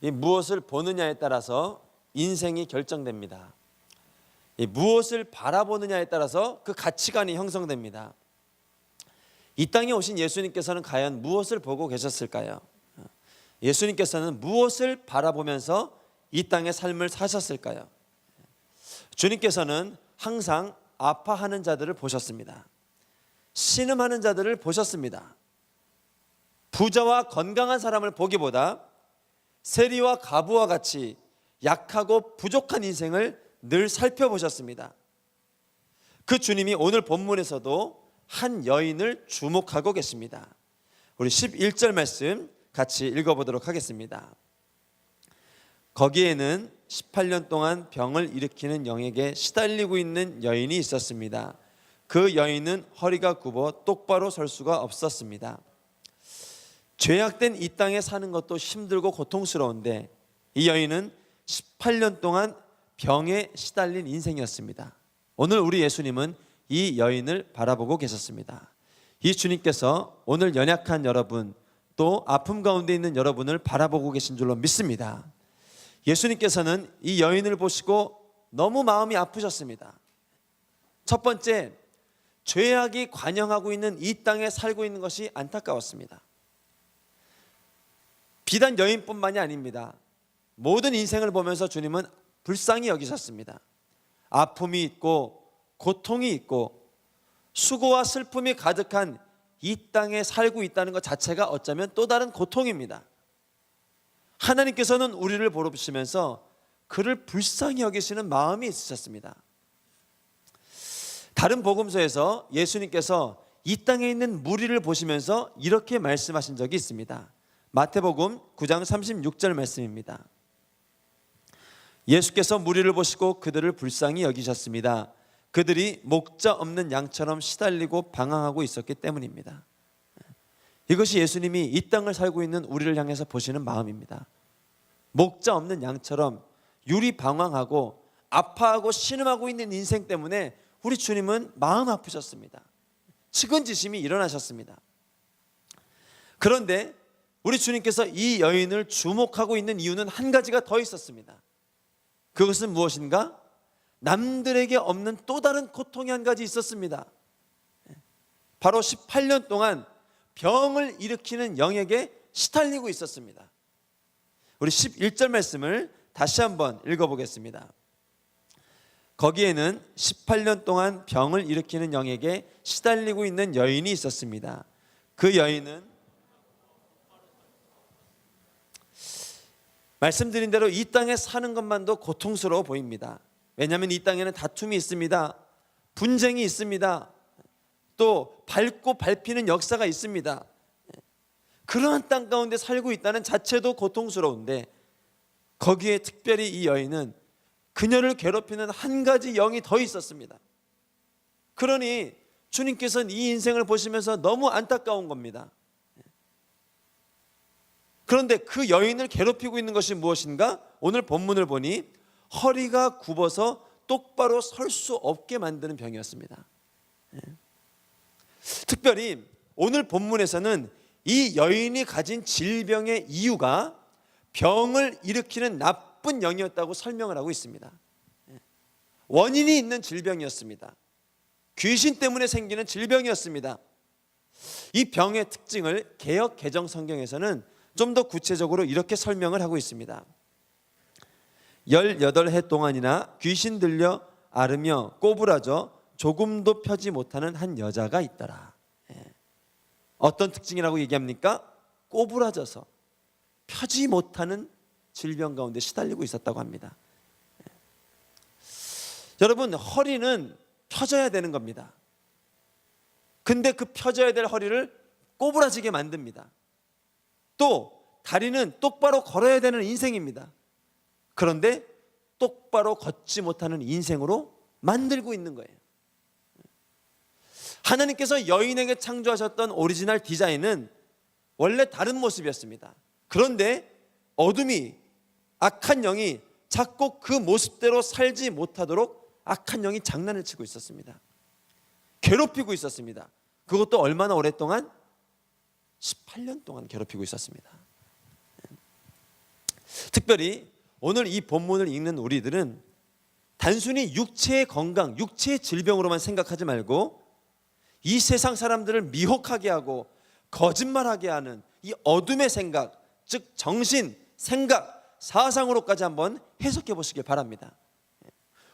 이 무엇을 보느냐에 따라서 인생이 결정됩니다. 이 무엇을 바라보느냐에 따라서 그 가치관이 형성됩니다. 이 땅에 오신 예수님께서는 과연 무엇을 보고 계셨을까요? 예수님께서는 무엇을 바라보면서 이 땅의 삶을 사셨을까요? 주님께서는 항상 아파하는 자들을 보셨습니다. 신음하는 자들을 보셨습니다. 부자와 건강한 사람을 보기보다 세리와 과부와 같이 약하고 부족한 인생을 늘 살펴보셨습니다. 그 주님이 오늘 본문에서도 한 여인을 주목하고 계십니다. 우리 11절 말씀 같이 읽어보도록 하겠습니다. 거기에는 18년 동안 병을 일으키는 영에게 시달리고 있는 여인이 있었습니다. 그 여인은 허리가 굽어 똑바로 설 수가 없었습니다. 죄악된 이 땅에 사는 것도 힘들고 고통스러운데 이 여인은 18년 동안 병에 시달린 인생이었습니다. 오늘 우리 예수님은 이 여인을 바라보고 계셨습니다. 이 주님께서 오늘 연약한 여러분, 또 아픔 가운데 있는 여러분을 바라보고 계신 줄로 믿습니다. 예수님께서는 이 여인을 보시고 너무 마음이 아프셨습니다. 첫 번째, 죄악이 관영하고 있는 이 땅에 살고 있는 것이 안타까웠습니다. 비단 여인뿐만이 아닙니다. 모든 인생을 보면서 주님은 불쌍히 여기셨습니다. 아픔이 있고 고통이 있고 수고와 슬픔이 가득한 이 땅에 살고 있다는 것 자체가 어쩌면 또 다른 고통입니다. 하나님께서는 우리를 보시면서 그를 불쌍히 여기시는 마음이 있으셨습니다. 다른 복음서에서 예수님께서 이 땅에 있는 무리를 보시면서 이렇게 말씀하신 적이 있습니다. 마태복음 9장 36절 말씀입니다. 예수께서 무리를 보시고 그들을 불쌍히 여기셨습니다. 그들이 목자 없는 양처럼 시달리고 방황하고 있었기 때문입니다. 이것이 예수님이 이 땅을 살고 있는 우리를 향해서 보시는 마음입니다. 목자 없는 양처럼 유리방황하고 아파하고 신음하고 있는 인생 때문에 우리 주님은 마음 아프셨습니다. 측은지심이 일어나셨습니다. 그런데 우리 주님께서 이 여인을 주목하고 있는 이유는 한 가지가 더 있었습니다. 그것은 무엇인가? 남들에게 없는 또 다른 고통이 한 가지 있었습니다. 바로 18년 동안 병을 일으키는 영에게 시달리고 있었습니다. 우리 11절 말씀을 다시 한번 읽어보겠습니다. 거기에는 18년 동안 병을 일으키는 영에게 시달리고 있는 여인이 있었습니다. 그 여인은 말씀드린 대로 이 땅에 사는 것만도 고통스러워 보입니다. 왜냐하면 이 땅에는 다툼이 있습니다. 분쟁이 있습니다. 또 밟고 밟히는 역사가 있습니다. 그러한 땅 가운데 살고 있다는 자체도 고통스러운데 거기에 특별히 이 여인은 그녀를 괴롭히는 한 가지 영이 더 있었습니다. 그러니 주님께서는 이 인생을 보시면서 너무 안타까운 겁니다. 그런데 그 여인을 괴롭히고 있는 것이 무엇인가? 오늘 본문을 보니 허리가 굽어서 똑바로 설 수 없게 만드는 병이었습니다. 특별히 오늘 본문에서는 이 여인이 가진 질병의 이유가 병을 일으키는 나쁜 영이었다고 설명을 하고 있습니다. 원인이 있는 질병이었습니다. 귀신 때문에 생기는 질병이었습니다. 이 병의 특징을 개역 개정 성경에서는 좀 더 구체적으로 이렇게 설명을 하고 있습니다. 18해 동안이나 귀신 들려 앓으며 꼬부라져 조금도 펴지 못하는 한 여자가 있더라. 어떤 특징이라고 얘기합니까? 꼬부라져서 펴지 못하는 질병 가운데 시달리고 있었다고 합니다. 여러분, 허리는 펴져야 되는 겁니다. 근데 그 펴져야 될 허리를 꼬부라지게 만듭니다. 또 다리는 똑바로 걸어야 되는 인생입니다. 그런데 똑바로 걷지 못하는 인생으로 만들고 있는 거예요. 하나님께서 여인에게 창조하셨던 오리지널 디자인은 원래 다른 모습이었습니다. 그런데 어둠이, 악한 영이 자꾸 그 모습대로 살지 못하도록 악한 영이 장난을 치고 있었습니다. 괴롭히고 있었습니다. 그것도 얼마나 오랫동안? 18년 동안 괴롭히고 있었습니다. 특별히 오늘 이 본문을 읽는 우리들은 단순히 육체의 건강, 육체의 질병으로만 생각하지 말고 이 세상 사람들을 미혹하게 하고 거짓말하게 하는 이 어둠의 생각, 즉 정신, 생각, 사상으로까지 한번 해석해 보시길 바랍니다.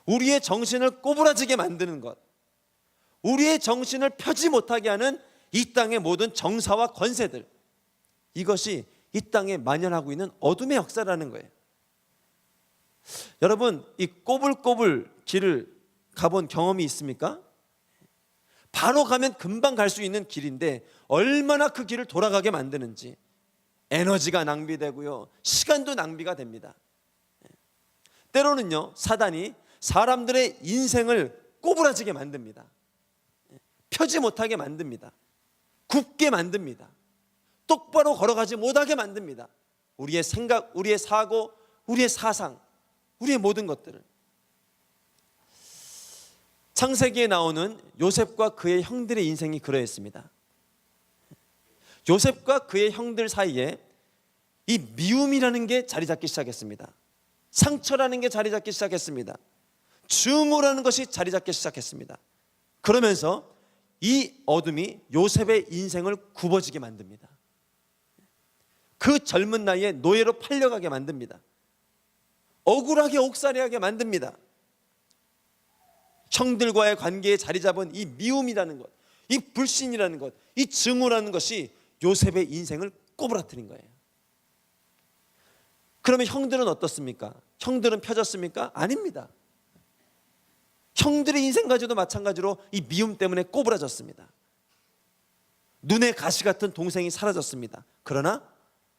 우리의 정신을 꼬부라지게 만드는 것, 우리의 정신을 펴지 못하게 하는 이 땅의 모든 정사와 권세들, 이것이 이 땅에 만연하고 있는 어둠의 역사라는 거예요. 여러분, 이 꼬불꼬불 길을 가본 경험이 있습니까? 바로 가면 금방 갈 수 있는 길인데 얼마나 그 길을 돌아가게 만드는지 에너지가 낭비되고요, 시간도 낭비가 됩니다. 때로는요, 사단이 사람들의 인생을 꼬부라지게 만듭니다. 펴지 못하게 만듭니다. 굽게 만듭니다. 똑바로 걸어가지 못하게 만듭니다. 우리의 생각, 우리의 사고, 우리의 사상, 우리의 모든 것들을. 창세기에 나오는 요셉과 그의 형들의 인생이 그러했습니다. 요셉과 그의 형들 사이에 이 미움이라는 게 자리 잡기 시작했습니다. 상처라는 게 자리 잡기 시작했습니다. 증오라는 것이 자리 잡기 시작했습니다. 그러면서 이 어둠이 요셉의 인생을 굽어지게 만듭니다. 그 젊은 나이에 노예로 팔려가게 만듭니다. 억울하게 옥살이하게 만듭니다. 형들과의 관계에 자리 잡은 이 미움이라는 것, 이 불신이라는 것, 이 증오라는 것이 요셉의 인생을 꼬부라뜨린 거예요. 그러면 형들은 어떻습니까? 형들은 펴졌습니까? 아닙니다. 형들의 인생 가지고도 마찬가지로 이 미움 때문에 꼬부라졌습니다. 눈에 가시 같은 동생이 사라졌습니다. 그러나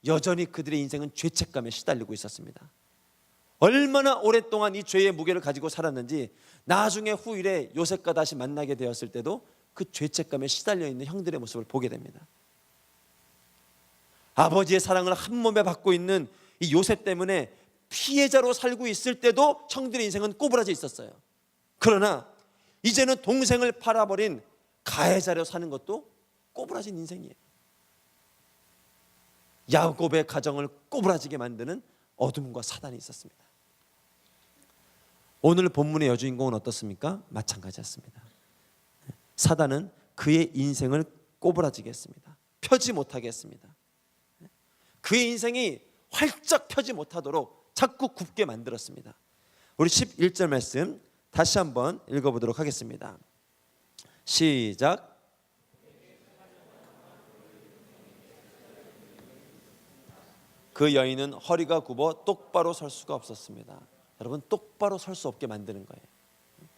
여전히 그들의 인생은 죄책감에 시달리고 있었습니다. 얼마나 오랫동안 이 죄의 무게를 가지고 살았는지 나중에 후일에 요셉과 다시 만나게 되었을 때도 그 죄책감에 시달려 있는 형들의 모습을 보게 됩니다. 아버지의 사랑을 한 몸에 받고 있는 이 요셉 때문에 피해자로 살고 있을 때도 형들의 인생은 꼬부라져 있었어요. 그러나 이제는 동생을 팔아버린 가해자로 사는 것도 꼬부라진 인생이에요. 야곱의 가정을 꼬부라지게 만드는 어둠과 사단이 있었습니다. 오늘 본문의 여주인공은 어떻습니까? 마찬가지였습니다. 사단은 그의 인생을 꼬부라지게 했습니다. 펴지 못하게 했습니다. 그의 인생이 활짝 펴지 못하도록 자꾸 굽게 만들었습니다. 우리 11절 말씀 다시 한번 읽어보도록 하겠습니다. 시작. 그 여인은 허리가 굽어 똑바로 설 수가 없었습니다. 여러분, 똑바로 설 수 없게 만드는 거예요.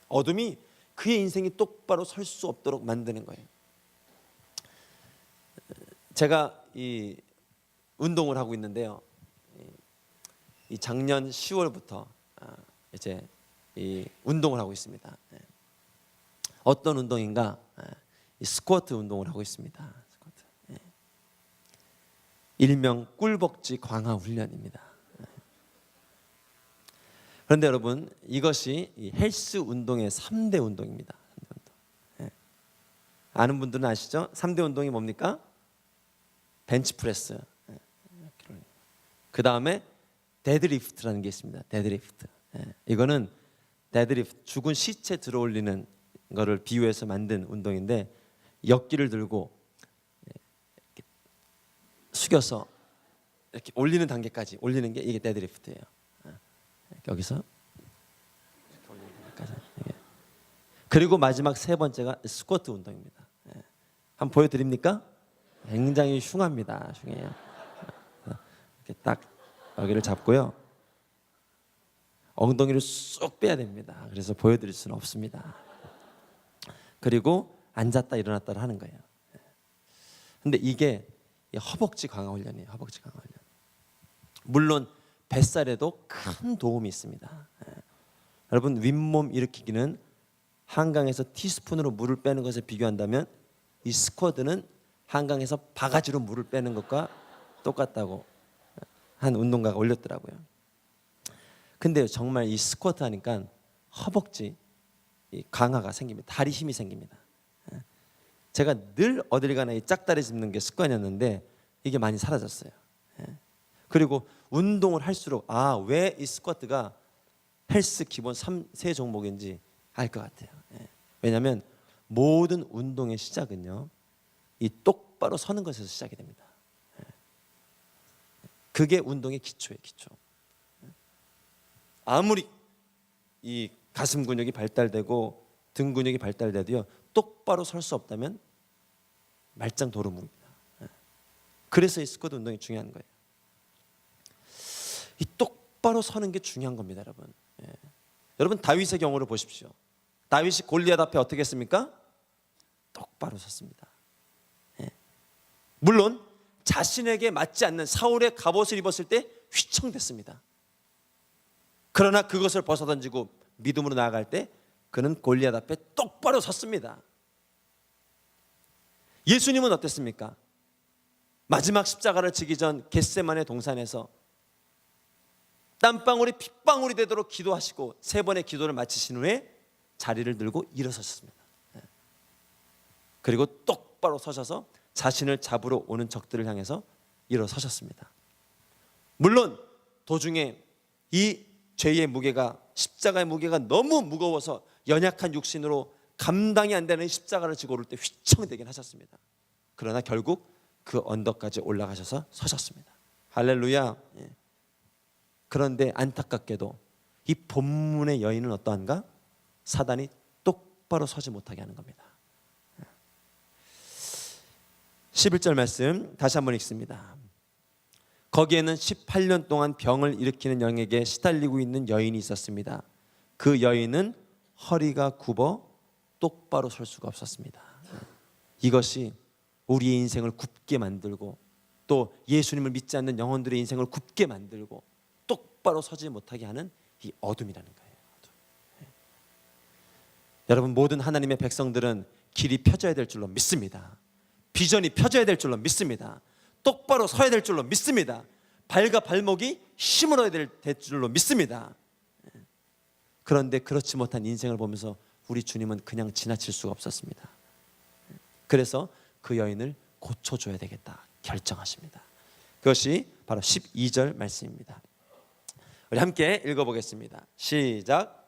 어둠이 그의 인생이 똑바로 설 수 없도록 만드는 거예요. 제가 이 운동을 하고 있는데요. 이 작년 10월부터 이제 이 운동을 하고 있습니다. 어떤 운동인가? 이 스쿼트 운동을 하고 있습니다. 스쿼트. 일명 꿀벅지 강화 훈련입니다. 그런데 여러분, 이것이 이 헬스 운동의 3대 운동입니다. 아는 분들은 아시죠? 3대 운동이 뭡니까? 벤치프레스, 그 다음에 데드리프트라는 게 있습니다. 데드리프트. 이거는 데드리프트, 죽은 시체 들어올리는 거를 비유해서 만든 운동인데, 역기를 들고 숙여서 이렇게 올리는 단계까지 올리는 게 이게 데드리프트예요. 여기서 이렇게 올리는 단계까지. 그리고 마지막 세 번째가 스쿼트 운동입니다. 한번 보여드립니까? 굉장히 흉합니다. 흉해요. 이렇게 딱 여기를 잡고요, 엉덩이를 쏙 빼야 됩니다. 그래서 보여드릴 수는 없습니다. 그리고 앉았다 일어났다 하는 거예요. 근데 이게 허벅지 강화 훈련이에요. 허벅지 강화 훈련. 물론 뱃살에도 큰 도움이 있습니다. 여러분, 윗몸 일으키기는 한강에서 티스푼으로 물을 빼는 것에 비교한다면 이 스쿼트는 한강에서 바가지로 물을 빼는 것과 똑같다고 한 운동가가 올렸더라고요. 근데 정말 이 스쿼트 하니까 허벅지 강화가 생깁니다. 다리 힘이 생깁니다. 제가 늘 어딜 가나 이 짝다리 짚는 게 습관이었는데 이게 많이 사라졌어요. 그리고 운동을 할수록 왜 이 스쿼트가 헬스 기본 3세 종목인지 알 것 같아요. 왜냐하면 모든 운동의 시작은요, 이 똑바로 서는 것에서 시작이 됩니다. 그게 운동의 기초예요, 기초. 아무리 이 가슴 근육이 발달되고 등 근육이 발달돼도요, 똑바로 설 수 없다면 말짱 도루묵입니다. 그래서 이 스쿼트 운동이 중요한 거예요. 이 똑바로 서는 게 중요한 겁니다, 여러분. 여러분 다윗의 경우를 보십시오. 다윗이 골리앗 앞에 어떻게 했습니까? 똑바로 섰습니다. 물론 자신에게 맞지 않는 사울의 갑옷을 입었을 때 휘청댔습니다. 그러나 그것을 벗어던지고 믿음으로 나아갈 때 그는 골리앗 앞에 똑바로 섰습니다. 예수님은 어땠습니까? 마지막 십자가를 지기 전 겟세마네 동산에서 땀방울이 핏방울이 되도록 기도하시고 3번의 기도를 마치신 후에 자리를 들고 일어서셨습니다. 그리고 똑바로 서셔서 자신을 잡으러 오는 적들을 향해서 일어서셨습니다. 물론 도중에 이 죄의 무게가, 십자가의 무게가 너무 무거워서 연약한 육신으로 감당이 안 되는 십자가를 지고 오를 때 휘청대긴 하셨습니다. 그러나 결국 그 언덕까지 올라가셔서 서셨습니다. 할렐루야. 그런데 안타깝게도 이 본문의 여인은 어떠한가? 사단이 똑바로 서지 못하게 하는 겁니다. 11절 말씀 다시 한번 읽습니다. 거기에는 18년 동안 병을 일으키는 영에게 시달리고 있는 여인이 있었습니다. 그 여인은 허리가 굽어 똑바로 설 수가 없었습니다. 이것이 우리의 인생을 굽게 만들고 또 예수님을 믿지 않는 영혼들의 인생을 굽게 만들고 똑바로 서지 못하게 하는 이 어둠이라는 거예요. 여러분, 모든 하나님의 백성들은 길이 펴져야 될 줄로 믿습니다. 비전이 펴져야 될 줄로 믿습니다. 똑바로 서야 될 줄로 믿습니다. 발과 발목이 힘을 얻어야 될 줄로 믿습니다. 그런데 그렇지 못한 인생을 보면서 우리 주님은 그냥 지나칠 수가 없었습니다. 그래서 그 여인을 고쳐줘야 되겠다 결정하십니다. 그것이 바로 12절 말씀입니다. 우리 함께 읽어보겠습니다. 시작.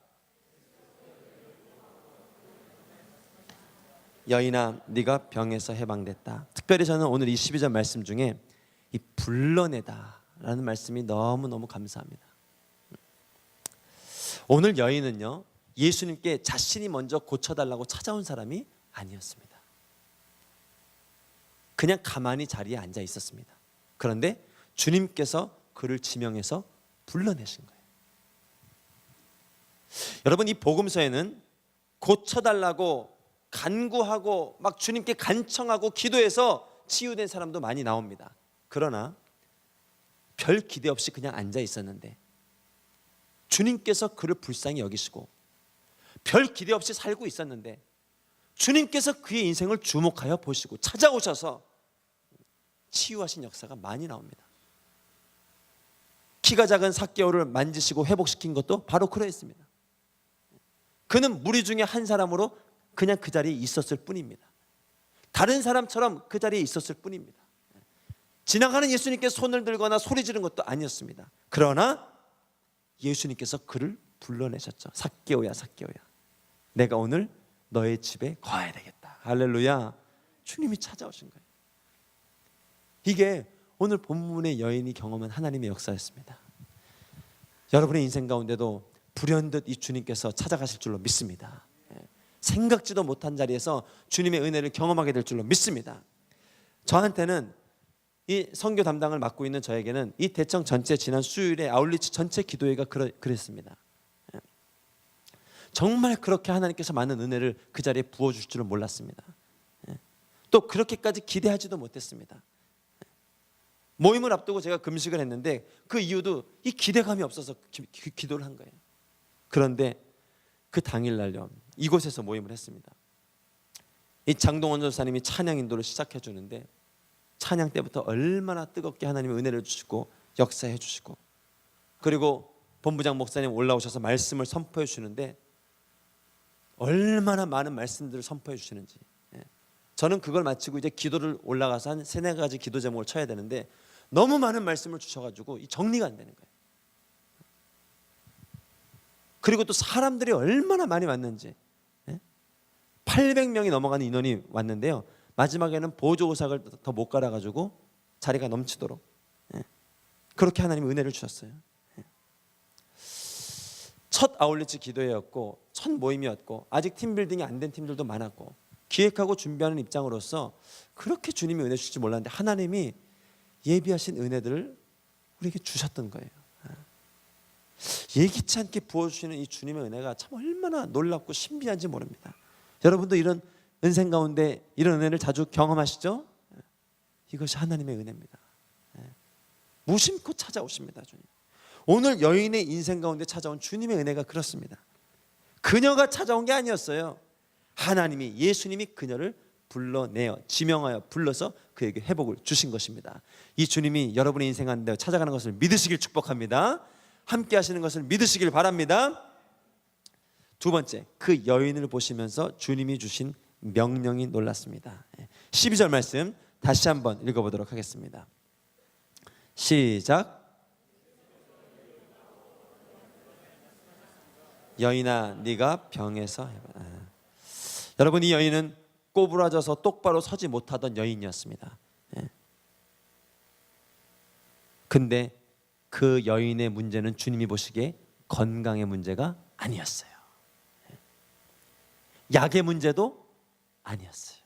여인아, 네가 병에서 해방됐다. 특별히 저는 오늘 이 12절 말씀 중에 이 불러내다라는 말씀이 너무너무 감사합니다. 오늘 여인은요, 예수님께 자신이 먼저 고쳐달라고 찾아온 사람이 아니었습니다. 그냥 가만히 자리에 앉아 있었습니다. 그런데 주님께서 그를 지명해서 불러내신 거예요. 여러분, 이 복음서에는 고쳐달라고 간구하고 막 주님께 간청하고 기도해서 치유된 사람도 많이 나옵니다. 그러나 별 기대 없이 그냥 앉아 있었는데 주님께서 그를 불쌍히 여기시고 별 기대 없이 살고 있었는데 주님께서 그의 인생을 주목하여 보시고 찾아오셔서 치유하신 역사가 많이 나옵니다. 키가 작은 삭개오를 만지시고 회복시킨 것도 바로 그러했습니다. 그는 무리 중에 한 사람으로 그냥 그 자리에 있었을 뿐입니다. 다른 사람처럼 그 자리에 있었을 뿐입니다. 지나가는 예수님께 손을 들거나 소리 지른 것도 아니었습니다. 그러나 예수님께서 그를 불러내셨죠. 삭개오야, 삭개오야, 내가 오늘 너의 집에 거해야 되겠다. 할렐루야. 주님이 찾아오신 거예요. 이게 오늘 본문의 여인이 경험한 하나님의 역사였습니다. 여러분의 인생 가운데도 불현듯 이 주님께서 찾아가실 줄로 믿습니다. 생각지도 못한 자리에서 주님의 은혜를 경험하게 될 줄로 믿습니다. 저한테는 이 선교 담당을 맡고 있는 저에게는 이 대청 전체 지난 수요일에 아울리치 전체 기도회가 그랬습니다. 정말 그렇게 하나님께서 많은 은혜를 그 자리에 부어주실 줄은 몰랐습니다. 또 그렇게까지 기대하지도 못했습니다. 모임을 앞두고 제가 금식을 했는데 그 이유도 이 기대감이 없어서 기도를 한 거예요. 그런데 그 당일날요, 이곳에서 모임을 했습니다. 이 장동원 전사님이 찬양 인도를 시작해 주는데 찬양 때부터 얼마나 뜨겁게 하나님의 은혜를 주시고 역사해 주시고, 그리고 본부장 목사님 올라오셔서 말씀을 선포해 주시는데 얼마나 많은 말씀들을 선포해 주시는지, 저는 그걸 마치고 이제 기도를 올라가서 한 3-4가지 기도 제목을 쳐야 되는데 너무 많은 말씀을 주셔가지고 이 정리가 안 되는 거예요. 그리고 또 사람들이 얼마나 많이 왔는지, 800명이 넘어가는 인원이 왔는데요, 마지막에는 보조의사를 더 못 갈아가지고 자리가 넘치도록 그렇게 하나님이 은혜를 주셨어요. 첫 아울리치 기도회였고 첫 모임이었고 아직 팀빌딩이 안 된 팀들도 많았고 기획하고 준비하는 입장으로서 그렇게 주님이 은혜 주실지 몰랐는데 하나님이 예비하신 은혜들을 우리에게 주셨던 거예요. 예기치 않게 부어주시는 이 주님의 은혜가 참 얼마나 놀랍고 신비한지 모릅니다. 여러분도 이런 은생 가운데 이런 은혜를 자주 경험하시죠? 이것이 하나님의 은혜입니다. 무심코 찾아오십니다. 주님. 오늘 여인의 인생 가운데 찾아온 주님의 은혜가 그렇습니다. 그녀가 찾아온 게 아니었어요. 하나님이, 예수님이 그녀를 불러내어 지명하여 불러서 그에게 회복을 주신 것입니다. 이 주님이 여러분의 인생 가운데 찾아가는 것을 믿으시길 축복합니다. 함께 하시는 것을 믿으시길 바랍니다. 두 번째, 그 여인을 보시면서 주님이 주신 명령이 놀랐습니다. 12절 말씀 다시 한번 읽어보도록 하겠습니다. 시작. 여인아, 네가 병에서 해봐. 여러분, 이 여인은 꼬부라져서 똑바로 서지 못하던 여인이었습니다. 근데 그 여인의 문제는 주님이 보시기에 건강의 문제가 아니었어요. 약의 문제도 아니었어요.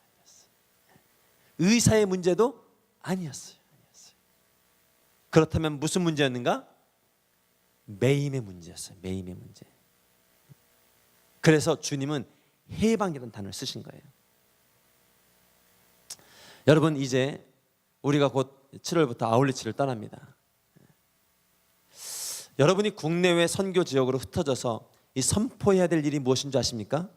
의사의 문제도 아니었어요. 그렇다면 무슨 문제였는가? 매임의 문제였어요. 매임의 문제. 그래서 주님은 해방이라는 단어를 쓰신 거예요. 여러분, 이제 우리가 곧 7월부터 아울리치를 떠납니다. 여러분이 국내외 선교 지역으로 흩어져서 이 선포해야 될 일이 무엇인 줄 아십니까?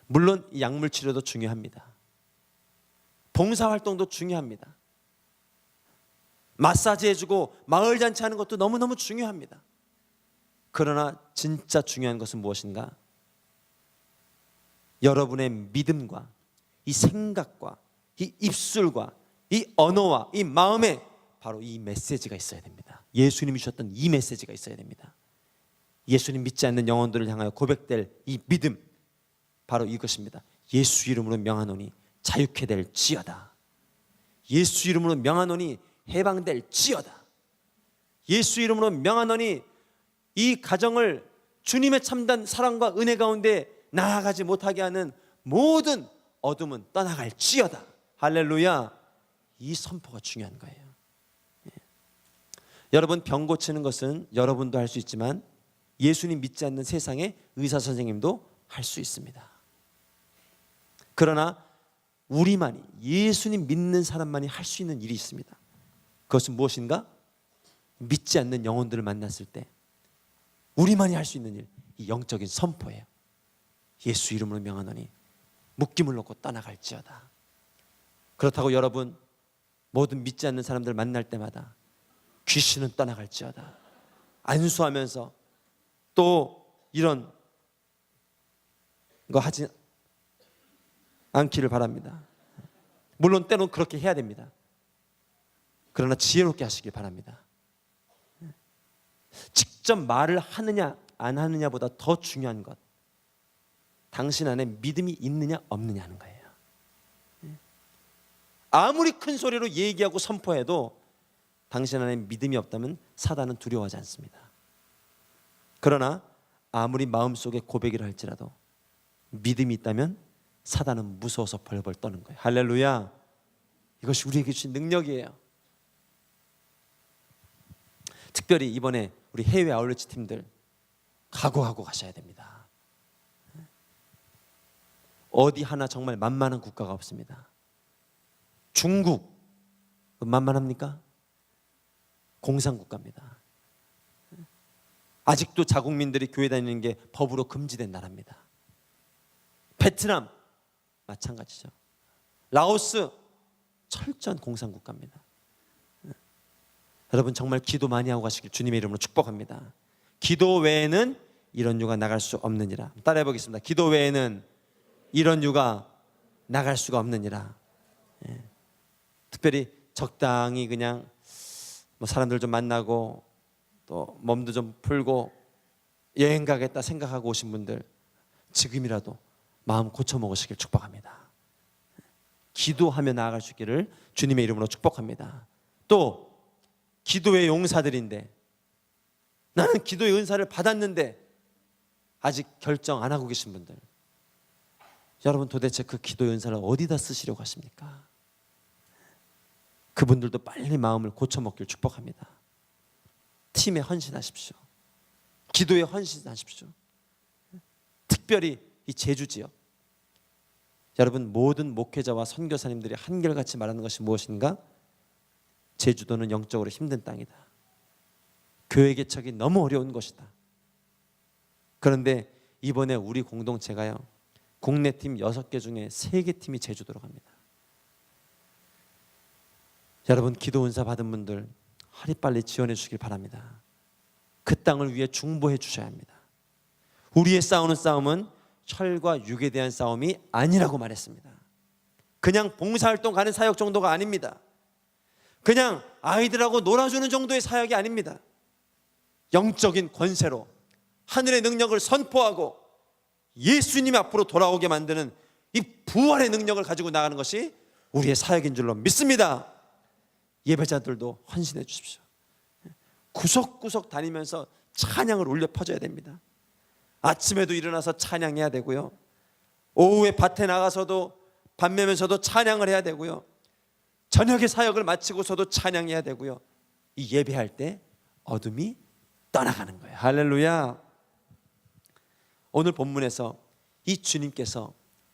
물론 이 약물 치료도 중요합니다. 봉사활동도 중요합니다. 마사지 해주고 마을 잔치하는 것도 너무너무 중요합니다. 그러나 진짜 중요한 것은 무엇인가? 여러분의 믿음과 이 생각과 이 입술과 이 언어와 이 마음에 바로 이 메시지가 있어야 됩니다. 예수님이 주셨던 이 메시지가 있어야 됩니다. 예수님 믿지 않는 영혼들을 향하여 고백될 이 믿음, 바로 이것입니다. 예수 이름으로 명하노니 자유케 될지어다. 예수 이름으로 명하노니 해방될지어다. 예수 이름으로 명하노니 이 가정을 주님의 참된 사랑과 은혜 가운데 나아가지 못하게 하는 모든 어둠은 떠나갈지어다. 할렐루야. 이 선포가 중요한 거예요. 여러분, 병 고치는 것은 여러분도 할 수 있지만 예수님 믿지 않는 세상의 의사 선생님도 할 수 있습니다. 그러나 우리만이, 예수님 믿는 사람만이 할 수 있는 일이 있습니다. 그것은 무엇인가? 믿지 않는 영혼들을 만났을 때 우리만이 할 수 있는 일, 이 영적인 선포예요. 예수 이름으로 명하노니 묶임을 놓고 떠나갈지어다. 그렇다고 여러분, 모든 믿지 않는 사람들 만날 때마다 귀신은 떠나갈지어다 안수하면서 또 이런 거 하지 않기를 바랍니다. 물론 때론 그렇게 해야 됩니다. 그러나 지혜롭게 하시길 바랍니다. 직접 말을 하느냐 안 하느냐보다 더 중요한 것, 당신 안에 믿음이 있느냐 없느냐 하는 거예요. 아무리 큰 소리로 얘기하고 선포해도 당신 안에 믿음이 없다면 사단은 두려워하지 않습니다. 그러나 아무리 마음속에 고백을 할지라도 믿음이 있다면 사단은 무서워서 벌벌 떠는 거예요. 할렐루야. 이것이 우리에게 주신 능력이에요. 특별히 이번에 우리 해외 아울리치 팀들 각오하고 가셔야 됩니다. 어디 하나 정말 만만한 국가가 없습니다. 중국 만만합니까? 공산국가입니다. 아직도 자국민들이 교회 다니는 게 법으로 금지된 나라입니다. 베트남 마찬가지죠. 라오스 철저한 공산국가입니다. 여러분, 정말 기도 많이 하고 가시길 주님의 이름으로 축복합니다. 기도 외에는 이런 유가 나갈 수 없느니라. 따라해 보겠습니다. 기도 외에는 이런 유가 나갈 수가 없느니라. 특별히 적당히 그냥 뭐 사람들 좀 만나고 또 몸도 좀 풀고 여행 가겠다 생각하고 오신 분들, 지금이라도 마음 고쳐 먹으시길 축복합니다. 기도하며 나아갈 수 있기를 주님의 이름으로 축복합니다. 또 기도의 용사들인데, 나는 기도의 은사를 받았는데 아직 결정 안 하고 계신 분들, 여러분 도대체 그 기도의 은사를 어디다 쓰시려고 하십니까? 그분들도 빨리 마음을 고쳐 먹길 축복합니다. 팀에 헌신하십시오. 기도에 헌신하십시오. 특별히 이 제주 지역, 여러분 모든 목회자와 선교사님들이 한결같이 말하는 것이 무엇인가? 제주도는 영적으로 힘든 땅이다. 교회 개척이 너무 어려운 것이다. 그런데 이번에 우리 공동체가요, 국내 팀 6개 중에 3개 팀이 제주도로 갑니다. 여러분 기도 은사 받은 분들 하루빨리 지원해 주시길 바랍니다. 그 땅을 위해 중보해 주셔야 합니다. 우리의 싸우는 싸움은 혈과 육에 대한 싸움이 아니라고 말했습니다. 그냥 봉사활동 가는 사역 정도가 아닙니다. 그냥 아이들하고 놀아주는 정도의 사역이 아닙니다. 영적인 권세로 하늘의 능력을 선포하고 예수님 앞으로 돌아오게 만드는 이 부활의 능력을 가지고 나가는 것이 우리의 사역인 줄로 믿습니다. 예배자들도 헌신해 주십시오. 구석구석 다니면서 찬양을 울려 퍼져야 됩니다. 아침에도 일어나서 찬양해야 되고요, 오후에 밭에 나가서도 밥 매면서도 찬양을 해야 되고요, 저녁에 사역을 마치고서도 찬양해야 되고요, 이 예배할 때 어둠이 떠나가는 거예요. 할렐루야. 오늘 본문에서 이 주님께서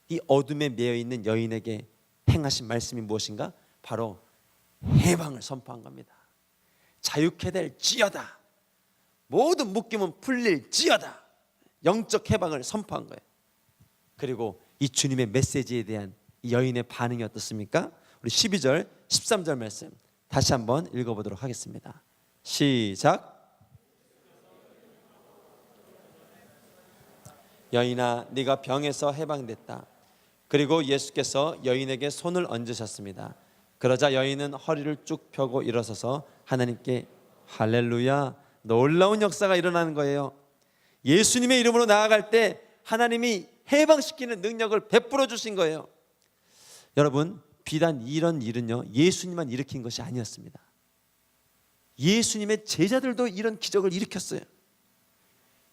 이 어둠에 매여 있는 여인에게 행하신 말씀이 무엇인가? 바로 해방을 선포한 겁니다. 자유케 될지어다. 모든 묶임은 풀릴지어다. 영적 해방을 선포한 거예요. 그리고 이 주님의 메시지에 대한 이 여인의 반응이 어떻습니까? 우리 12절 13절 말씀 다시 한번 읽어보도록 하겠습니다. 시작. 여인아, 네가 병에서 해방됐다. 그리고 예수께서 여인에게 손을 얹으셨습니다. 그러자 여인은 허리를 쭉 펴고 일어서서 하나님께, 할렐루야, 놀라운 역사가 일어나는 거예요. 예수님의 이름으로 나아갈 때 하나님이 해방시키는 능력을 베풀어 주신 거예요. 여러분, 비단 이런 일은요, 예수님만 일으킨 것이 아니었습니다. 예수님의 제자들도 이런 기적을 일으켰어요.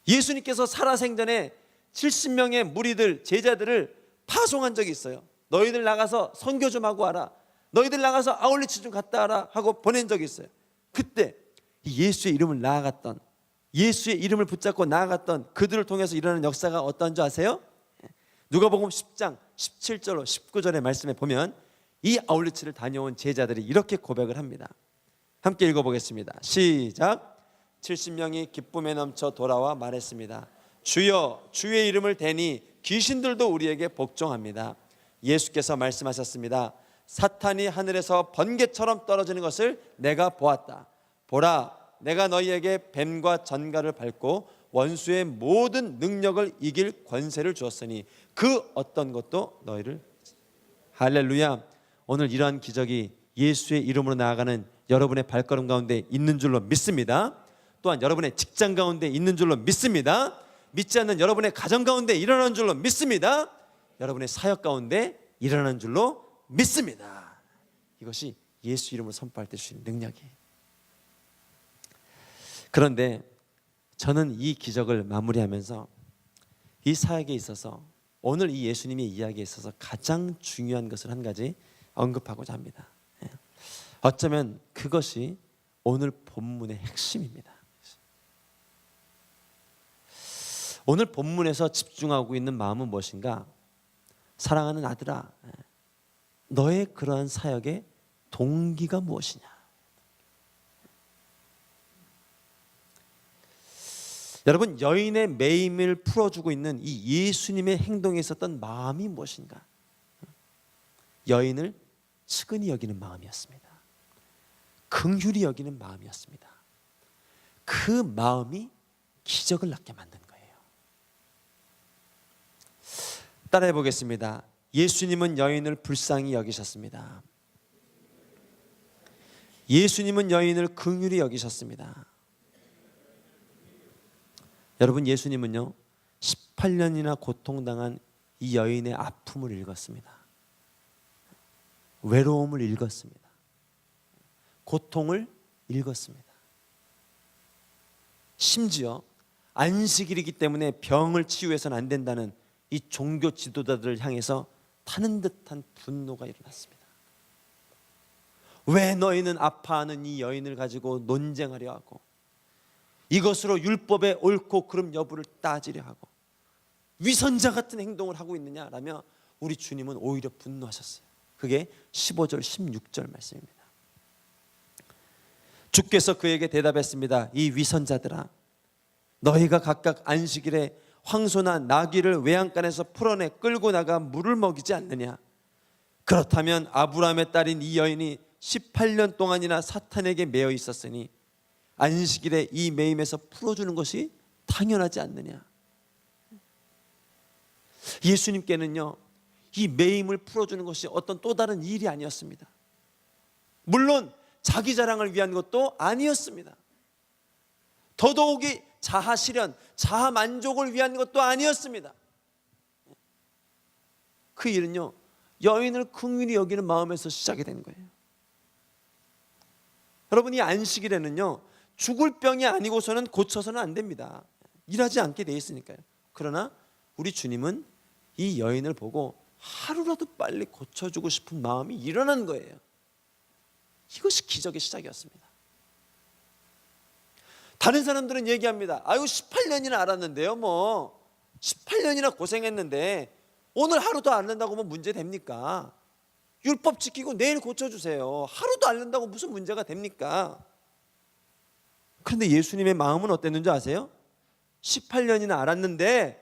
예수님께서 살아생전에 70명의 무리들, 제자들을 파송한 적이 있어요. 너희들 나가서 선교 좀 하고 와라, 너희들 나가서 아울리치 좀 갔다 와라 하고 보낸 적이 있어요. 그때 예수의 이름을 나아갔던, 예수의 이름을 붙잡고 나아갔던 그들을 통해서 일어나는 역사가 어떤 줄 아세요? 누가복음 10장 17절로 19절의 말씀에 보면 이 아울리치를 다녀온 제자들이 이렇게 고백을 합니다. 함께 읽어보겠습니다. 시작. 70명이 기쁨에 넘쳐 돌아와 말했습니다. 주여, 주의 이름을 대니 귀신들도 우리에게 복종합니다. 예수께서 말씀하셨습니다. 사탄이 하늘에서 번개처럼 떨어지는 것을 내가 보았다. 보라, 내가 너희에게 뱀과 전갈을 밟고 원수의 모든 능력을 이길 권세를 주었으니 그 어떤 것도 너희를. 할렐루야. 오늘 이러한 기적이 예수의 이름으로 나아가는 여러분의 발걸음 가운데 있는 줄로 믿습니다. 또한 여러분의 직장 가운데 있는 줄로 믿습니다. 믿지 않는 여러분의 가정 가운데 일어나는 줄로 믿습니다. 여러분의 사역 가운데 일어나는 줄로 믿습니다. 이것이 예수 이름으로 선포할 때 주신 능력이에요. 그런데 저는 이 기적을 마무리하면서 이 사역에 있어서 오늘 이 예수님의 이야기에 있어서 가장 중요한 것을 한 가지 언급하고자 합니다. 어쩌면 그것이 오늘 본문의 핵심입니다. 오늘 본문에서 집중하고 있는 마음은 무엇인가? 사랑하는 아들아, 너의 그러한 사역의 동기가 무엇이냐? 여러분, 여인의 매임을 풀어주고 있는 이 예수님의 행동에 있었던 마음이 무엇인가? 여인을 측은히 여기는 마음이었습니다. 긍휼히 여기는 마음이었습니다. 그 마음이 기적을 낳게 만든 거예요. 따라해 보겠습니다. 예수님은 여인을 불쌍히 여기셨습니다. 예수님은 여인을 긍휼히 여기셨습니다. 여러분, 예수님은요 18년이나 고통당한 이 여인의 아픔을 읽었습니다. 외로움을 읽었습니다. 고통을 읽었습니다. 심지어 안식일이기 때문에 병을 치유해서는 안 된다는 이 종교 지도자들을 향해서 타는 듯한 분노가 일어났습니다. 왜 너희는 아파하는 이 여인을 가지고 논쟁하려 하고 이것으로 율법의 옳고 그름 여부를 따지려 하고 위선자 같은 행동을 하고 있느냐라며 우리 주님은 오히려 분노하셨어요. 그게 15절 16절 말씀입니다. 주께서 그에게 대답했습니다. 이 위선자들아, 너희가 각각 안식일에 황소나 나귀를 외양간에서 풀어내 끌고 나가 물을 먹이지 않느냐? 그렇다면 아브라함의 딸인 이 여인이 18년 동안이나 사탄에게 매여 있었으니 안식일에 이 매임에서 풀어주는 것이 당연하지 않느냐? 예수님께는요 이 매임을 풀어주는 것이 어떤 또 다른 일이 아니었습니다. 물론 자기 자랑을 위한 것도 아니었습니다. 더더욱이 자아 실현, 자아 만족을 위한 것도 아니었습니다. 그 일은요 여인을 긍휼히 여기는 마음에서 시작이 된 거예요. 여러분, 이 안식일에는요 죽을 병이 아니고서는 고쳐서는 안 됩니다. 일하지 않게 돼 있으니까요. 그러나 우리 주님은 이 여인을 보고 하루라도 빨리 고쳐주고 싶은 마음이 일어난 거예요. 이것이 기적의 시작이었습니다. 다른 사람들은 얘기합니다. 아유 18년이나 알았는데요, 뭐 18년이나 고생했는데 오늘 하루도 앓는다고 뭐 문제 됩니까? 율법 지키고 내일 고쳐주세요. 하루도 앓는다고 무슨 문제가 됩니까? 그런데 예수님의 마음은 어땠는지 아세요? 18년이나 알았는데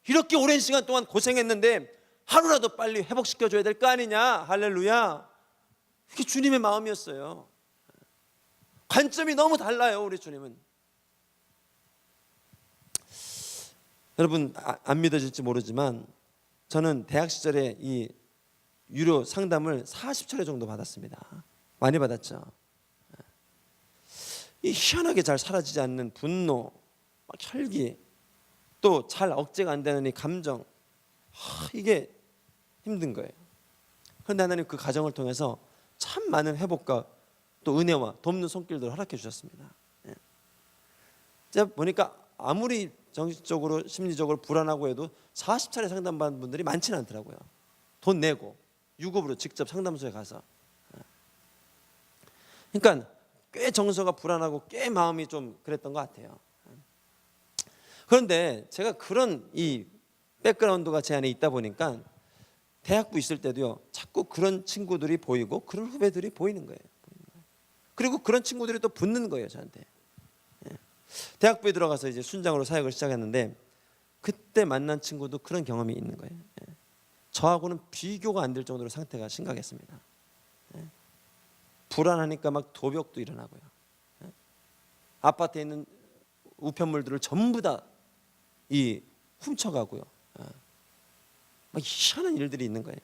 이렇게 오랜 시간 동안 고생했는데 하루라도 빨리 회복시켜줘야 될 거 아니냐. 할렐루야. 이게 주님의 마음이었어요. 관점이 너무 달라요, 우리 주님은. 여러분, 안 믿어질지 모르지만 저는 대학 시절에 이 유료 상담을 40차례 정도 받았습니다. 많이 받았죠. 이 희한하게 잘 사라지지 않는 분노, 막 혈기, 또 잘 억제가 안 되는 이 감정, 이게 힘든 거예요. 그런데 하나님 그 과정을 통해서 참 많은 회복과 또 은혜와 돕는 손길들을 허락해 주셨습니다. 제가 보니까 아무리 정신적으로 심리적으로 불안하고 해도 40차례 상담받은 분들이 많지는 않더라고요. 돈 내고 유급으로 직접 상담소에 가서. 그러니까 꽤 정서가 불안하고 꽤 마음이 좀 그랬던 것 같아요. 그런데 제가 그런 이 백그라운드가 제 안에 있다 보니까 대학부 있을 때도요 자꾸 그런 친구들이 보이고 그런 후배들이 보이는 거예요. 그리고 그런 친구들이 또 붙는 거예요, 저한테. 대학부에 들어가서 이제 순장으로 사역을 시작했는데 그때 만난 친구도 그런 경험이 있는 거예요. 저하고는 비교가 안 될 정도로 상태가 심각했습니다. 불안하니까 막 도벽도 일어나고요. 아파트에 있는 우편물들을 전부 다 이 훔쳐가고요. 막 희한한 일들이 있는 거예요.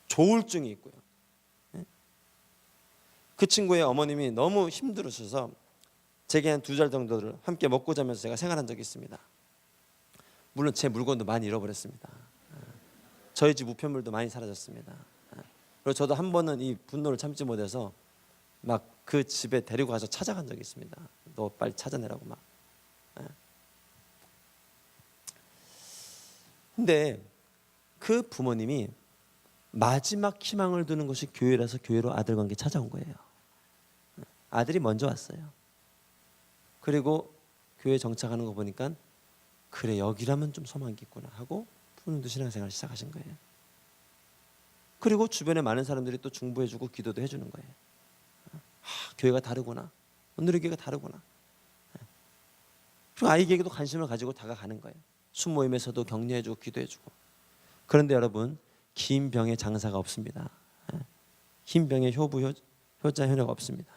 조울증이 있고요. 그 친구의 어머님이 너무 힘들으셔서 제게 한 2달 정도를 함께 먹고 자면서 제가 생활한 적이 있습니다. 물론 제 물건도 많이 잃어버렸습니다. 저희 집 우편물도 많이 사라졌습니다. 그리고 저도 한 번은 이 분노를 참지 못해서 막 그 집에 데리고 가서 찾아간 적이 있습니다. 너 빨리 찾아내라고 막. 근데 그 부모님이 마지막 희망을 두는 것이 교회라서 교회로 아들과 함께 찾아온 거예요. 아들이 먼저 왔어요. 그리고 교회 정착하는 거 보니까 그래, 여기라면 좀 소망이 있구나 하고 부모님도 신앙생활을 시작하신 거예요. 그리고 주변에 많은 사람들이 또 중보해주고 기도도 해주는 거예요. 교회가 다르구나, 오늘의 교회가 다르구나. 그리고 아이에게도 관심을 가지고 다가가는 거예요. 순모임에서도 격려해주고 기도해주고. 그런데 여러분, 긴 병에 장사가 없습니다. 긴 병에 효자 효녀가 없습니다.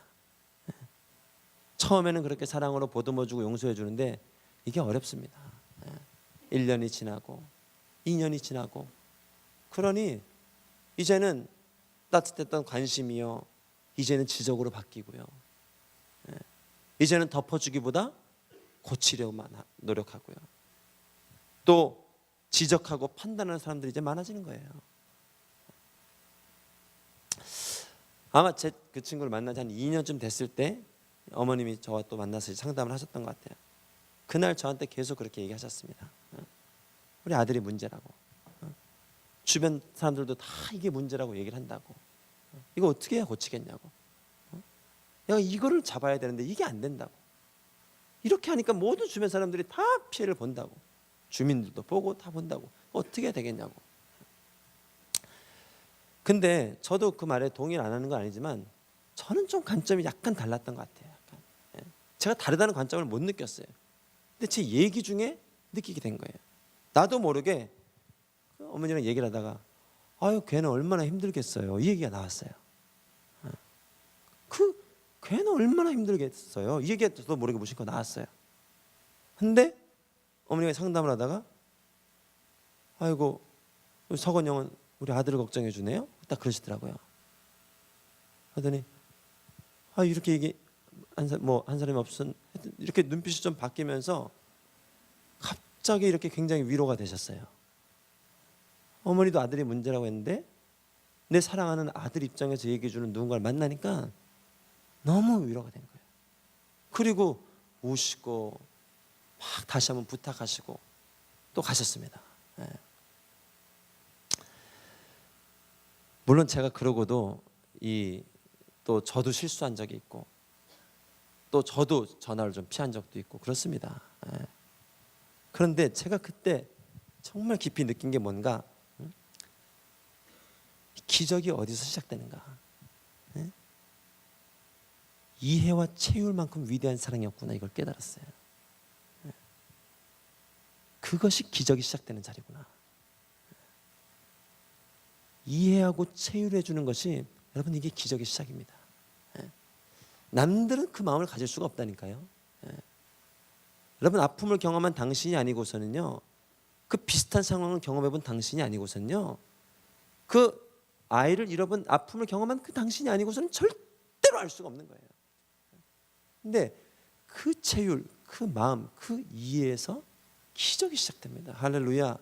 처음에는 그렇게 사랑으로 보듬어주고 용서해주는데 이게 어렵습니다. 1년이 지나고 2년이 지나고 그러니 이제는 따뜻했던 관심이요, 이제는 지적으로 바뀌고요. 이제는 덮어주기보다 고치려고만 노력하고요. 또 지적하고 판단하는 사람들이 이제 많아지는 거예요. 아마 그 친구를 만난 지 한 2년쯤 됐을 때 어머님이 저와 또 만나서 상담을 하셨던 것 같아요. 그날 저한테 계속 그렇게 얘기하셨습니다. 우리 아들이 문제라고. 주변 사람들도 다 이게 문제라고 얘기를 한다고. 이거 어떻게 해야 고치겠냐고. 내가 이거를 잡아야 되는데 이게 안 된다고. 이렇게 하니까 모든 주변 사람들이 다 피해를 본다고. 주민들도 보고 다 본다고. 어떻게 해야 되겠냐고. 근데 저도 그 말에 동의를 안 하는 건 아니지만 저는 좀 관점이 약간 달랐던 것 같아요. 약간. 제가 다르다는 관점을 못 느꼈어요. 근데 제 얘기 중에 느끼게 된 거예요. 나도 모르게 어머니랑 얘기를 하다가 아유 걔는 얼마나 힘들겠어요. 이 얘기가 나왔어요. 걔는 얼마나 힘들겠어요. 이 얘기가 저도 모르게 무심코 나왔어요. 근데 어머니가 상담을 하다가 아이고 석원 형은 우리 아들을 걱정해 주네요. 딱 그러시더라고요. 하더니 이렇게 얘기 한 사람이 없은 이렇게 눈빛이 좀 바뀌면서 갑자기 이렇게 굉장히 위로가 되셨어요. 어머니도 아들이 문제라고 했는데 내 사랑하는 아들 입장에서 얘기해 주는 누군가를 만나니까 너무 위로가 된 거예요. 그리고 우시고 막 다시 한번 부탁하시고 또 가셨습니다. 물론 제가 그러고도 또 저도 실수한 적이 있고 또 저도 전화를 좀 피한 적도 있고 그렇습니다. 그런데 제가 그때 정말 깊이 느낀 게 뭔가 기적이 어디서 시작되는가. 이해와 체휼만큼 위대한 사랑이었구나 이걸 깨달았어요. 그것이 기적이 시작되는 자리구나. 이해하고 체휼해 주는 것이 여러분 이게 기적의 시작입니다. 남들은 그 마음을 가질 수가 없다니까요. 여러분 아픔을 경험한 당신이 아니고서는요, 그 비슷한 상황을 경험해 본 당신이 아니고서는요, 그 아이를 잃어본 아픔을 경험한 그 당신이 아니고서는 절대로 알 수가 없는 거예요. 근데 그 체휼, 그 마음, 그 이해에서 기적이 시작됩니다. 할렐루야.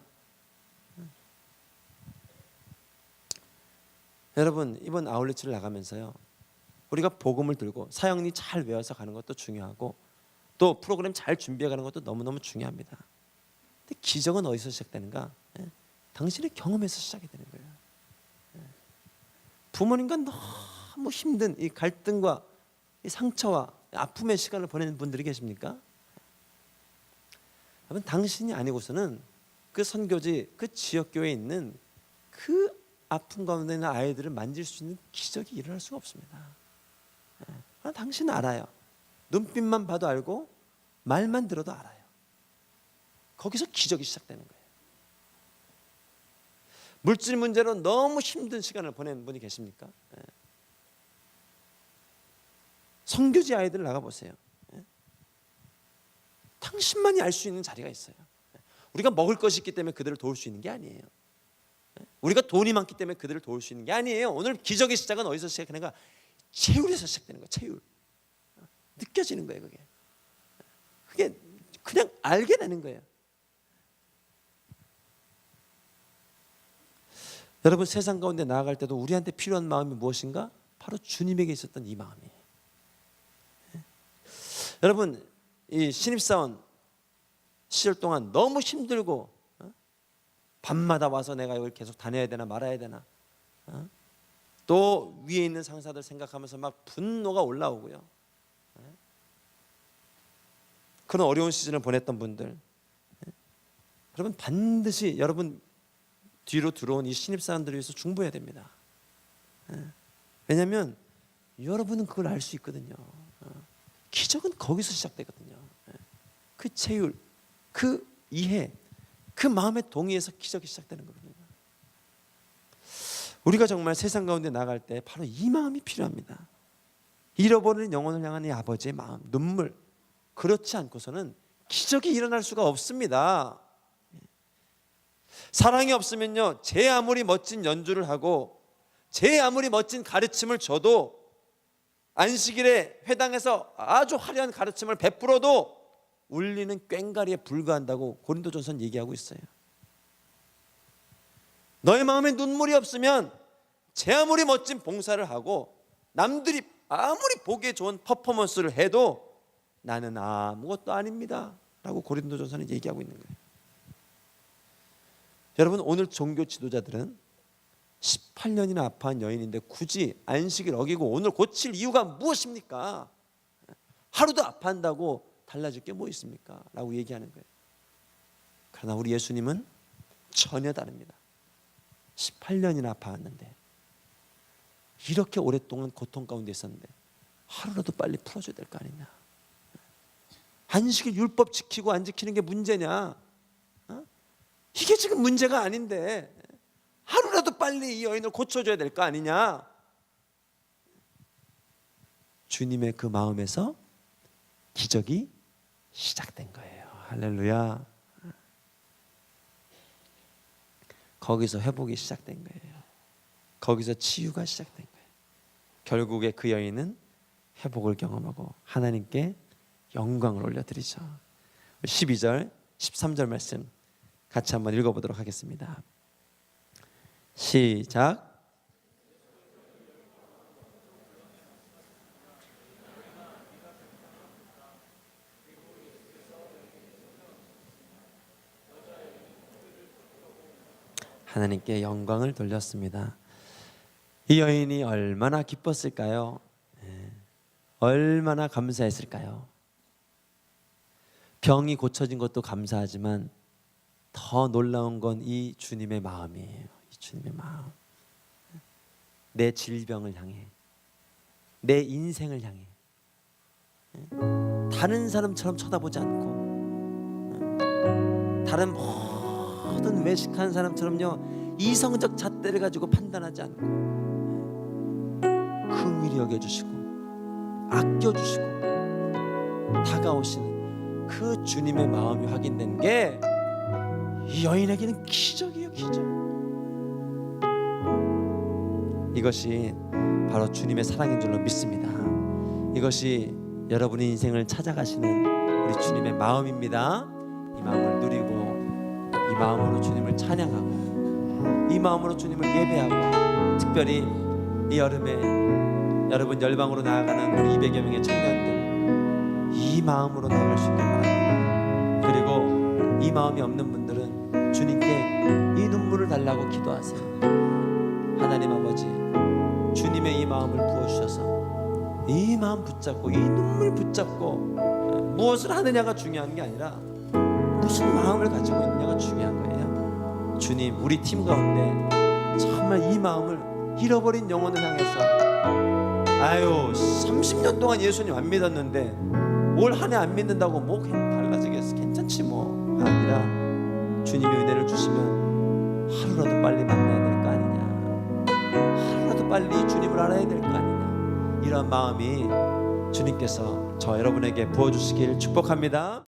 여러분 이번 아울렛을 나가면서요, 우리가 복음을 들고 사역리 잘 외워서 가는 것도 중요하고 또 프로그램 잘 준비해 가는 것도 너무너무 중요합니다. 근데 기적은 어디서 시작되는가? 당신의 경험에서 시작이 되는 거예요. 부모님과 너무 힘든 이 갈등과 이 상처와 아픔의 시간을 보내는 분들이 계십니까? 여러분 당신이 아니고서는 그 선교지, 그 지역교회에 있는 그 아픔 가운데 있는 아이들을 만질 수 있는 기적이 일어날 수가 없습니다. 당신은 알아요. 눈빛만 봐도 알고 말만 들어도 알아요. 거기서 기적이 시작되는 거예요. 물질 문제로 너무 힘든 시간을 보낸 분이 계십니까? 선교지 아이들 나가보세요. 당신만이 알 수 있는 자리가 있어요. 우리가 먹을 것이 있기 때문에 그들을 도울 수 있는 게 아니에요. 우리가 돈이 많기 때문에 그들을 도울 수 있는 게 아니에요. 오늘 기적의 시작은 어디서 시작하는가? 체휼에서 시작되는 거예요. 체휼. 느껴지는 거예요. 그게 그냥 알게 되는 거예요. 여러분 세상 가운데 나아갈 때도 우리한테 필요한 마음이 무엇인가? 바로 주님에게 있었던 이 마음이에요. 여러분 이 신입사원 시절 동안 너무 힘들고 밤마다 와서 내가 여기 계속 다녀야 되나 말아야 되나, 또 위에 있는 상사들 생각하면서 막 분노가 올라오고요. 그런 어려운 시즌을 보냈던 분들, 여러분 반드시 여러분 뒤로 들어온 이 신입사원들을 위해서 중보해야 됩니다. 왜냐하면 여러분은 그걸 알 수 있거든요. 기적은 거기서 시작되거든요. 그 체휼, 그 이해, 그 마음의 동의에서 기적이 시작되는 거거든요. 우리가 정말 세상 가운데 나갈 때 바로 이 마음이 필요합니다. 잃어버린 영혼을 향한 이 아버지의 마음, 눈물, 그렇지 않고서는 기적이 일어날 수가 없습니다. 사랑이 없으면요, 제 아무리 멋진 연주를 하고 제 아무리 멋진 가르침을 줘도 안식일에 회당에서 아주 화려한 가르침을 베풀어도 울리는 꽹과리에 불과한다고 고린도전서는 얘기하고 있어요. 너의 마음에 눈물이 없으면 제 아무리 멋진 봉사를 하고 남들이 아무리 보기에 좋은 퍼포먼스를 해도 나는 아무것도 아닙니다 라고 고린도전서는 얘기하고 있는 거예요. 여러분, 오늘 종교 지도자들은 18년이나 아파한 여인인데 굳이 안식일 어기고 오늘 고칠 이유가 무엇입니까? 하루도 아파한다고 달라질 게 뭐 있습니까? 라고 얘기하는 거예요. 그러나 우리 예수님은 전혀 다릅니다. 18년이나 아파왔는데, 이렇게 오랫동안 고통 가운데 있었는데 하루라도 빨리 풀어줘야 될 거 아니냐. 안식일 율법 지키고 안 지키는 게 문제냐? 이게 지금 문제가 아닌데 하루라도 빨리 이 여인을 고쳐줘야 될 거 아니냐. 주님의 그 마음에서 기적이 시작된 거예요. 할렐루야. 거기서 회복이 시작된 거예요. 거기서 치유가 시작된 거예요. 결국에 그 여인은 회복을 경험하고 하나님께 영광을 올려드리죠. 12절 13절 말씀 같이 한번 읽어보도록 하겠습니다. 시작. 하나님께 영광을 돌렸습니다. 이 여인이 얼마나 기뻤을까요? 얼마나 감사했을까요? 병이 고쳐진 것도 감사하지만 더 놀라운 건 이 주님의 마음이에요. 이 주님의 마음. 내 질병을 향해, 내 인생을 향해 다른 사람처럼 쳐다보지 않고, 다른 모든 외식한 사람처럼요 이성적 잣대를 가지고 판단하지 않고 긍휼히 여겨주시고 아껴주시고 다가오시는 그 주님의 마음이 확인된 게 이 여인에게는 기적이에요. 기적. 이것이 바로 주님의 사랑인 줄로 믿습니다. 이것이 여러분의 인생을 찾아가시는 우리 주님의 마음입니다. 이 마음을 누리고 이 마음으로 주님을 찬양하고 이 마음으로 주님을 예배하고, 특별히 이 여름에 여러분 열방으로 나아가는 우리 200여 명의 청년들 이 마음으로 나아갈 수 있길 바랍니다. 그리고 이 마음이 없는 분들은 주님께 이 눈물을 달라고 기도하세요. 하나님 아버지, 주님의 이 마음을 부어주셔서 이 마음 붙잡고 이 눈물 붙잡고 무엇을 하느냐가 중요한 게 아니라 무슨 마음을 가지고 있느냐가 중요한 거예요. 주님, 우리 팀 가운데 정말 이 마음을 잃어버린 영혼을 향해서 30년 동안 예수님 안 믿었는데 올 한 해 안 믿는다고 뭐 달라지겠어, 괜찮지 뭐 아니라 주님의 은혜를 주시면 하루라도 빨리 만나야 될 거 아니냐, 하루라도 빨리 주님을 알아야 될 거 아니냐, 이런 마음이 주님께서 저 여러분에게 부어주시길 축복합니다.